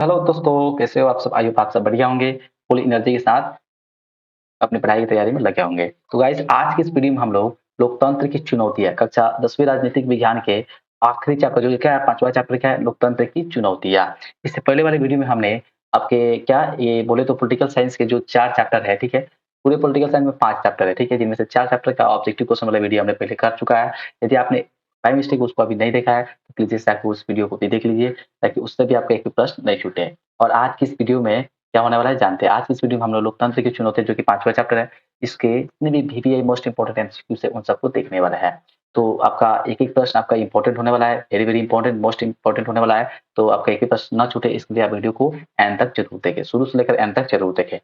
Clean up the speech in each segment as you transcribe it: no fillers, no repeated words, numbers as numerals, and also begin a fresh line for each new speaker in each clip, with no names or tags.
Hello दोस्तों, कैसे हो आप सब? आई होप आप सब बढ़िया होंगे, फुल एनर्जी के साथ अपनी पढ़ाई की तैयारी में लगे होंगे। तो गाइस, आज की इस वीडियो में हम लोग लोकतंत्र की चुनौतियां कक्षा 10वीं राजनीतिक विज्ञान के आखिरी चैप्टर जो क्या है, 5वां चैप्टर क्या है, लोकतंत्र की चुनौतियां। इससे पहले वाले वीडियो में हमने आपके क्या ये बोले तो पॉलिटिकल साइंस के जो 4 चैप्टर है, ठीक है? पूरे पॉलिटिकल साइंस में 5 चैप्टर है, ठीक है? जिनमें से 4 चैप्टर का ऑब्जेक्टिव क्वेश्चन वाला वीडियो हमने पहले कर चुका है। यदि आपने बाय मिस्टेक उसको अभी नहीं देखा है, तो प्लीज़ इस उस वीडियो को भी देख लीजिए, ताकि उससे भी आपका एक भी प्रश्न नहीं छूटे। और आज की इस वीडियो में क्या होने वाला है जानते हैं। आज की इस वीडियो में हम लोग लोकतंत्र की चुनौती जो कि 5वां चैप्टर है, इसके जितने भी वीवीआई मोस्ट इंपोर्टेंट एमसीक्यूज है उन सबको देखने वाला है। तो आपका एक-एक प्रश्न आपका इंपोर्टेंट होने वाला है, very very important, most important होने वाला है। तो आपका एक भी प्रश्न ना छूटे, इसके लिए आप वीडियो को एंड तक जरूर देखें, शुरू से लेकर एंड तक जरूर देखें।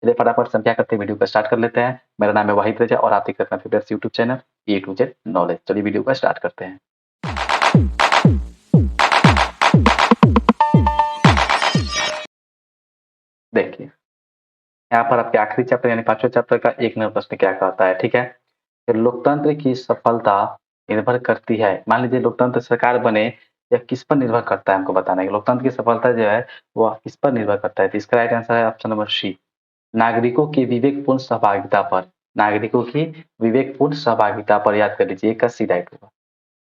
चलिए फटाफट से हम क्या करते हैं, वीडियो को स्टार्ट कर लेते हैं। मेरा नाम है वाहिद रजा और आप देख रहे हैं अपना favourite YouTube channel A to Z knowledge. चलिए वीडियो को स्टार्ट करते हैं। देखिए, यहाँ पर आपके आखिरी चैप्टर यानी 5वें चैप्टर का 1 नंबर प्रश्न क्या कहता है, ठीक है? कि लोकतंत्र की सफलता निर्भर करती है, मान लीजिए लोकतंत्र सरकार बने, या किस पर निर्भर करता है हमको बताना है कि लोकतंत्र की सफलता जो है वो किस पर निर्भर करता है। तो इसका राइट आंसर है ऑप्शन नंबर सी, नागरिकों की विवेकपूर्ण सहभागिता पर। नागरिकों की विवेकपूर्ण सहभागिता पर, याद कर लीजिए, इसका सी राइट होगा।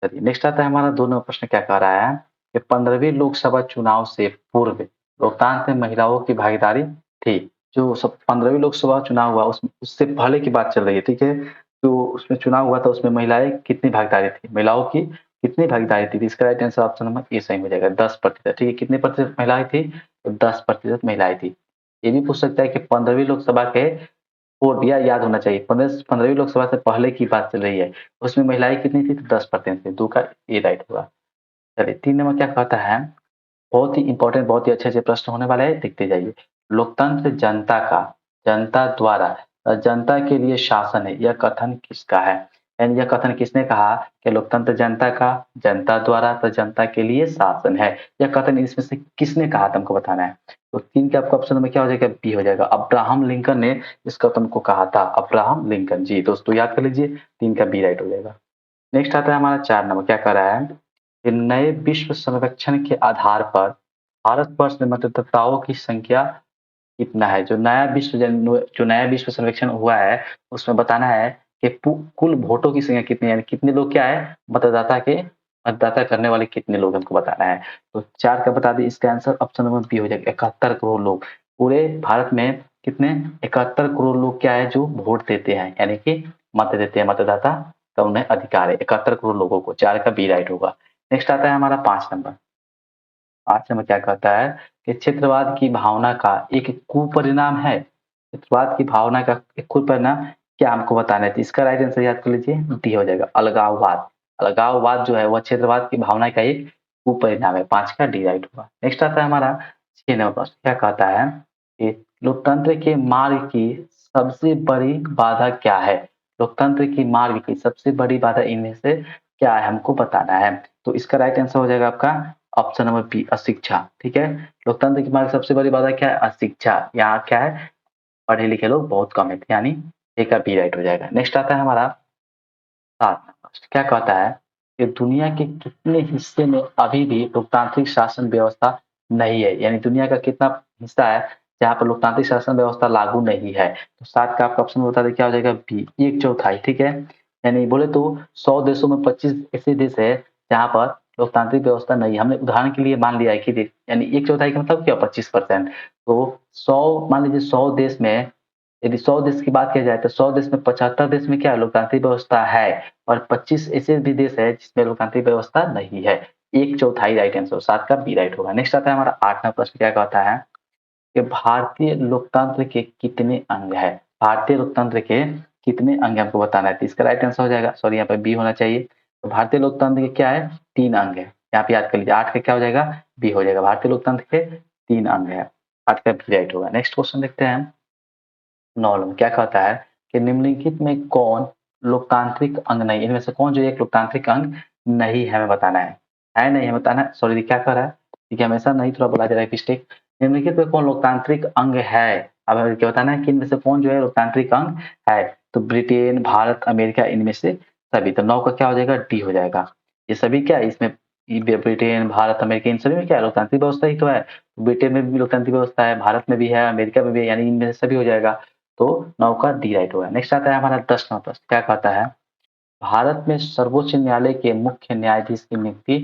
चलिए नेक्स्ट आता है हमारा 2 नंबर प्रश्न क्या कह रहा है कि 15वीं लोकसभा चुनाव से पूर्व लोकतंत्र में महिलाओं की भागीदारी थी। जो सब 15वीं लोकसभा चुनाव हुआ उससे पहले की बात चल रही है, ठीक है? तो उसमें चुनाव हुआ था, उसमें महिलाएं कितनी भागीदारी थी, महिलाओं की कितनी भागीदारी थी? तो इसका right answer option number A सही हो जाएगा, 10%। ठीक है, कितने प्रतिशत महिलाएं थी? तो 10% महिलाएं थी। ये भी पूछ सकता है कि 15वीं लोकसभा के पूर्व, या याद होना चाहिए, 15वीं लोकसभा से पहले की बात चल रही है, उसमें महिलाएं कितनी थी? तो 10% थी। 2 का ए राइट होगा। चलिए 3 नंबर क्या कहता है, बहुत ही इंपॉर्टेंट, बहुत ही अच्छे-अच्छे प्रश्न होने वाले हैं, देखते जाइए। लोकतंत्र जनता का, जनता द्वारा जनता के लिए शासन है, यह कथन किसका है? यानी यह कथन किसने कहा कि लोकतंत्र जनता का, जनता द्वारा तो जनता के लिए शासन है? यह कथन इसमें से किसने कहा था हमको बताना है। तो 3 के आपका ऑप्शन में क्या हो जाएगा? बी हो जाएगा। अब्राहम लिंकन ने इस कथन को कहा था, अब्राहम लिंकन जी। दोस्तों याद कर लीजिए, 3 का बी राइट हो जाएगा। नेक्स्ट आता है हमारा 4 नंबर, क्या कह रहा है कि नए विश्व सर्वेक्षण के आधार पर भारतवर्ष में मतदाताओं की संख्या कितना है? जो नया विश्व सर्वेक्षण हुआ है, उसमें बताना है कि कुल वोटों की संख्या कितनी है, यानी कितने लोग क्या है, मतदाता करने वाले कितने लोग हमको बताना है। तो 4 का बता दें, इसका आंसर ऑप्शन नंबर बी हो जाएगा, 71 करोड़ लोग। पूरे भारत में कितने? 71 करोड़ लोग क्या है जो वोट देते हैं, यानी कि मत देते हैं, मतदाता का उन्हें अधिकार है 71 करोड़ लोगों को। 4 का बी राइट होगा। नेक्स्ट आता है हमारा 5 नंबर। 5 नंबर क्या कहता है कि क्षेत्रवाद की भावना का एक कुपरिणाम है। क्षेत्रवाद की भावना का एक कुपरिणाम क्या हमको बताना है? तो इसका राइट आंसर याद कर लीजिए, डी हो जाएगा, अलगाववाद। अलगाववाद जो है वह क्षेत्रवाद की भावना का एक कुपरिणाम है। 5 का डी राइट होगा। नेक्स्ट आता है हमारा 6 नंबर प्रश्न, क्या कहता है कि लोकतंत्र के मार्ग की सबसे बड़ी बाधा क्या है? लोकतंत्र की मार्ग की सबसे बड़ी बाधा इनमें से क्या है, हमको बताना है। तो इसका राइट आंसर हो जाएगा आपका ऑप्शन नंबर बी, अशिक्षा। ठीक है, लोकतंत्र की मार्ग सबसे बड़ी बाधा क्या है? अशिक्षा। यहाँ क्या है, पढ़े लिखे लोग बहुत कम है, यानी ए का बी राइट हो जाएगा। नेक्स्ट आता है हमारा 7 नंबर, क्या कहता है कि दुनिया के कितने हिस्से में अभी भी लोकतांत्रिक शासन व्यवस्था नहीं है? यानी दुनिया का कितना हिस्सा है जहाँ पर लोकतांत्रिक शासन व्यवस्था लागू नहीं है? तो 7 का आपका ऑप्शन बता दें, क्या हो जाएगा? बी, 1/4। ठीक है, यानी बोले तो 100 देशों में 25 ऐसे देश है जहाँ पर लोकतांत्रिक व्यवस्था नहीं है। हमने उदाहरण के लिए मान लिया है कि यानी 1/4 का मतलब क्या? 25%। तो 100, मान लीजिए 100 देश में, यदि 100 देश की बात किया जाए तो 100 देश में 75 देश में क्या है, लोकतांत्रिक व्यवस्था है, और 25 ऐसे भी देश है जिसमें लोकतांत्रिक व्यवस्था नहीं है। 1/4 राइट आंसर, 7 का बी राइट होगा। नेक्स्ट आता है हमारा 8वां प्रश्न, क्या कहता है कि भारतीय लोकतंत्र के कितने अंग है? भारतीय लोकतंत्र के कितने अंग है हमको बताना है। तो इसका राइट आंसर हो जाएगा, सॉरी यहाँ पे बी होना चाहिए। तो भारतीय लोकतंत्र के क्या है? 3 अंग है। यहाँ पे याद कर लीजिए, 8 का क्या हो जाएगा? बी हो जाएगा। भारतीय लोकतंत्र के 3 अंग है, 8 का बी राइट होगा। नेक्स्ट क्वेश्चन देखते हैं 9 नंबर, क्या कहता है कि निम्नलिखित में कौन लोकतांत्रिक अंग नहीं, इनमें से कौन जो एक लोकतांत्रिक अंग नहीं है, हमें बताना है नहीं, हमें बताना है। सॉरी, क्या कर रहा है, ठीक है, हमेशा नहीं थोड़ा बोला जा रहा है मिस्टेक। निम्नलिखित में कौन लोकतांत्रिक अंग है, अब हमें क्या बताना है कि इनमें से कौन जो है लोकतांत्रिक अंग है। तो ब्रिटेन, भारत, अमेरिका, इनमें से सभी। तो 9 का क्या हो जाएगा? डी हो जाएगा। ये सभी क्या है, इसमें ब्रिटेन, भारत, अमेरिका इन सभी में क्या है लोकतांत्रिक व्यवस्था ही तो है। ब्रिटेन में भी लोकतांत्रिक व्यवस्था है, भारत में भी है, अमेरिका में भी है, यानी इनमें से सभी हो जाएगा। तो 9 का डी राइट होगा। नेक्स्ट आता है हमारा 10 नंबर प्रश्न, क्या कहता है? भारत में सर्वोच्च न्यायालय के मुख्य न्यायाधीश की नियुक्ति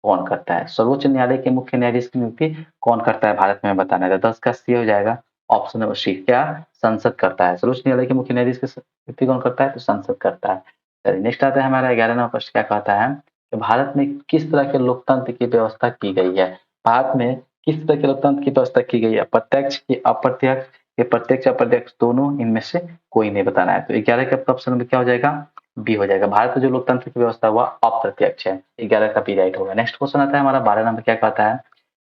कौन करता है? सर्वोच्च न्यायालय के मुख्य न्यायाधीश की नियुक्ति कौन करता है भारत में, बताना है। तो 10 का सी हो जाएगा ऑप्शन नंबर सी, क्या? संसद करता है। सर्वोच्च न्यायालय के मुख्य न्यायाधीश की नियुक्ति कौन करता है? तो संसद करता है। चलिए नेक्स्ट आता है हमारा 11 नंबर प्रश्न, क्या कहता है कि भारत में किस तरह के लोकतंत्र की व्यवस्था की गई है? भारत में किस तरह के लोकतंत्र की व्यवस्था की गई है? प्रत्यक्ष की अप्रत्यक्ष, ये प्रत्यक्ष अप्रत्यक्ष दोनों, इनमें से कोई नहीं बताना है। तो 11 का ऑप्शन में क्या हो जाएगा? बी हो जाएगा। भारत में जो लोकतंत्र की व्यवस्था हुआ अप्रत्यक्ष है। 11 का बी राइट होगा। नेक्स्ट क्वेश्चन आता है हमारा 12 नंबर, क्या कहता है?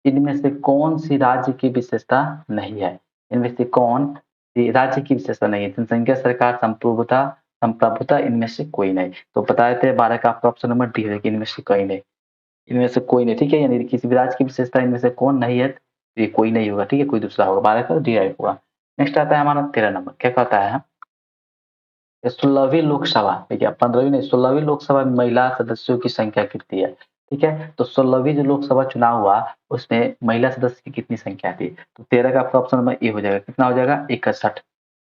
इनमें से कौन सी राज्य की विशेषता नहीं है? इनमें से कौन सी राज्य की विशेषता नहीं है? जनसंघीय सरकार, संप्रभुता, संप्रभुता, इनमें से कोई नहीं। तो बता देते हैं 12 का आपका ऑप्शन नंबर डी है कि इनमें से कोई नहीं। इनमें से कोई नहीं, ठीक है, यानी किसी भी राज्य की विशेषता इनमें से कौन नहीं है? तो ये कोई नहीं होगा, ठीक है, कोई दूसरा होगा। 12 का डी राइट होगा। नेक्स्ट आता है हमारा 13 नंबर, क्या कहता है? 16वीं लोकसभा, ठीक है, 15वीं नहीं, 16वीं लोकसभा में महिला सदस्यों की संख्या कितनी है? ठीक है, तो 16वीं जो लोकसभा चुनाव हुआ उसमें महिला सदस्य की कितनी संख्या थी? तो 13 का आपका ऑप्शन नंबर ए हो जाएगा। कितना हो जाएगा? 61।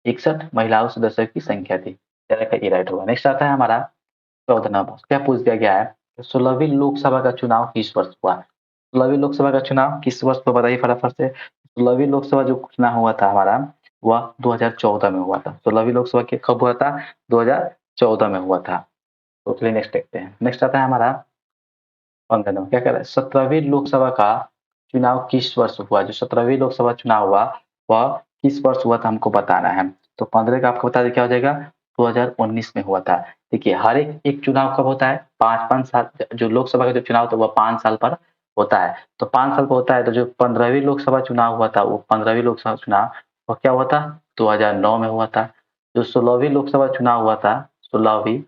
61 महिलाओं सदस्यों की संख्या थी। 13 का ए राइट होगा। नेक्स्ट आता है हमारा 14 नंबर, क्या पूछ दिया गया है? 16वीं लोकसभा का चुनाव किस वर्ष हुआ? 16वीं लोकसभा का चुनाव किस वर्ष में, बताइए फटाफट से। 16वीं लोकसभा जो चुनाव हुआ था हमारा, वह 2014 में हुआ था। 16वीं लोकसभा के कब हुआ था? 2014 में हुआ था। तो चलिए नेक्स्ट देखते हैं। नेक्स्ट आता है हमारा 15 नंबर, क्या कह रहा है? 17वीं लोकसभा का चुनाव किस वर्ष हुआ? जो 17वीं लोकसभा चुनाव हुआ वह किस वर्ष हुआ था, हमको बताना है। तो 15 का आपको बता दें क्या हो जाएगा? 2019 में हुआ था। देखिए हर एक एक चुनाव कब होता है? 5-5 साल, जो लोकसभा का जो चुनाव था वह 5 साल पर होता है। तो 5 साल पर होता है, तो जो 15वीं लोकसभा चुनाव हुआ था वो 15वीं लोकसभा चुनाव वह क्या हुआ था? 2009 में हुआ था। जो 16वीं लोकसभा चुनाव हुआ था, 16वीं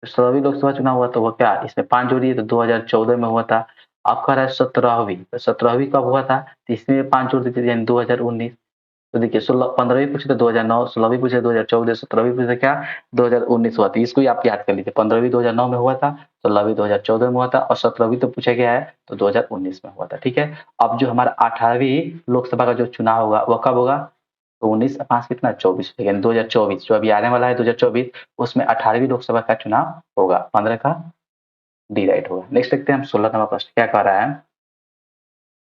16वीं लोकसभा चुनाव हुआ तो वो क्या, इसमें 5 जोड़िए तो 2014 में हुआ था। अब कह रहा है 17वीं, तो 17वीं कब हुआ था? तो इसमें भी 5 जोड़ दीजिए यानी 2019। तो देखिए 16 15वीं पूछे तो 2009, 16वीं पूछे 2014, 17वीं पूछे क्या 2019 हुआ था। इसको ही आप याद कर लीजिए, 15वीं 2009 में हुआ था, 16वीं 2014 में हुआ था और 17वीं तो पूछा गया है तो 2019 में हुआ था। ठीक है, अब जो हमारा 18वीं लोकसभा का जो चुनाव होगा वह कब होगा? तो 19 5 कितना 24, यानी 2024 जो अभी आने वाला है 2024, उसमें 18वीं लोकसभा का चुनाव होगा। 15 का डी राइट होगा। नेक्स्ट देखते हैं हम 16 नंबर प्रश्न, क्या कह रहा है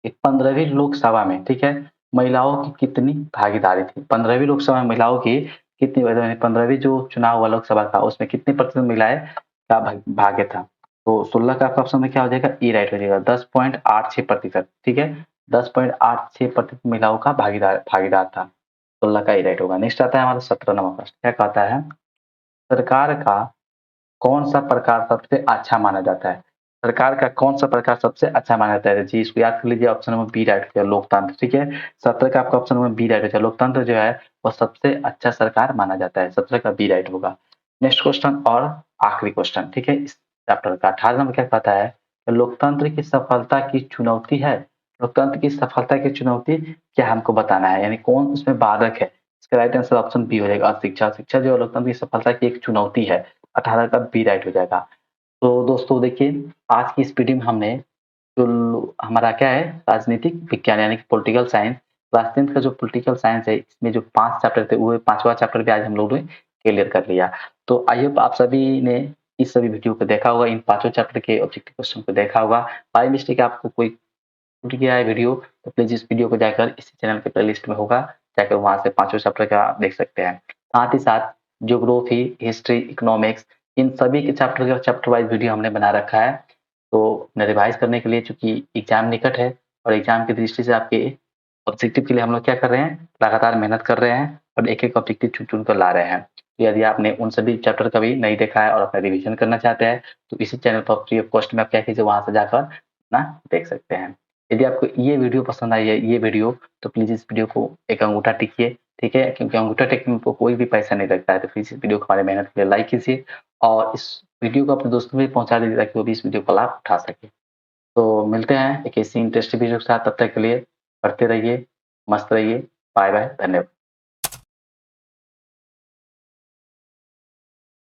कि 15वीं लोकसभा में, ठीक है, महिलाओं की कितनी भागीदारी थी? 15वीं लोकसभा में महिलाओं की कितनी, 15वीं जो चुनाव हुआ लोकसभा का उसमें कितनी प्रतिशत महिलाएं का भाग्य था? तो 16 का आपका ऑप्शन में क्या हो जाएगा? ई राइट हो जाएगा, 10.86%। ठीक है, 10.86% महिलाओं का भागीदार भागीदार था। 16 का ई राइट होगा। नेक्स्ट आता है हमारा 17 नंबर प्रश्न, क्या कहता है? सरकार का कौन सा प्रकार सबसे अच्छा माना जाता है? सरकार का कौन सा प्रकार सबसे अच्छा माना जाता है? जी इसको याद कर लीजिए, ऑप्शन नंबर बी राइट हो गया, लोकतंत्र। ठीक है, 17 का आपका ऑप्शन नंबर बी राइट हो गया, लोकतंत्र जो है वह सबसे अच्छा सरकार माना जाता है। 17 का बी राइट होगा। नेक्स्ट क्वेश्चन और आखिरी क्वेश्चन, ठीक है, इस चैप्टर का 18 नंबर, क्या कहता है? लोकतंत्र की सफलता की चुनौती है। लोकतंत्र की सफलता की चुनौती क्या, हमको बताना है, यानी कौन उसमें बाधक है? इसका राइट आंसर ऑप्शन बी हो जाएगा, शिक्षा। शिक्षा जो है लोकतंत्र की सफलता की एक चुनौती है। 18 का बी राइट हो जाएगा। तो दोस्तों देखिए, आज की इस वीडियो में हमने जो हमारा क्या है राजनीतिक विज्ञान यानी कि पॉलिटिकल साइंस, क्लास 10th का जो पॉलिटिकल साइंस है इसमें जो 5 चैप्टर थे वो 5वां चैप्टर भी आज हम लोगों ने क्लियर कर लिया। तो आई होप आप सभी ने इस सभी वीडियो को देखा होगा, इन पाँचों चैप्टर के ऑब्जेक्टिव क्वेश्चन को देखा होगा। बाय मिस्टेक आपको कोई छूट गया है वीडियो तो प्लीज इस वीडियो को जाकर इसी चैनल के प्लेलिस्ट में होगा, जाकर वहां से पांचों चैप्टर का देख सकते हैं। साथ ही साथ ज्योग्राफी, हिस्ट्री, इकोनॉमिक्स, इन सभी के चैप्टर का चैप्टर वाइज वीडियो हमने बना रखा है। तो रिवाइज करने के लिए, चूंकि एग्जाम निकट है और एग्जाम की दृष्टि से आपके ऑब्जेक्टिव के लिए हम लोग क्या कर रहे हैं, लगातार मेहनत कर रहे हैं और एक एक ऑब्जेक्टिव चुन चुन कर ला रहे हैं। तो यदि आपने उन सभी चैप्टर का भी नहीं देखा है और अपना रिविजन करना चाहते हैं तो इसी चैनल पर फ्री ऑफ कॉस्ट में आप क्या कीजिए, वहां से जाकर अपना देख सकते हैं। यदि आपको ये वीडियो पसंद आई है, ये वीडियो, तो प्लीज इस वीडियो को एक अंगूठा टिकिए, ठीक है, क्योंकि अंगूठा टेकने में कोई भी पैसा नहीं लगता है। तो प्लीज इस वीडियो को हमारे मेहनत के लिए लाइक कीजिए और इस वीडियो को अपने दोस्तों में पहुंचा दीजिए ताकि वो भी इस वीडियो का लाभ उठा सके। तो मिलते हैं एक ऐसी इंटरेस्टिंग वीडियो के साथ, तब तक के लिए पढ़ते रहिए, मस्त रहिए। बाय बाय, धन्यवाद।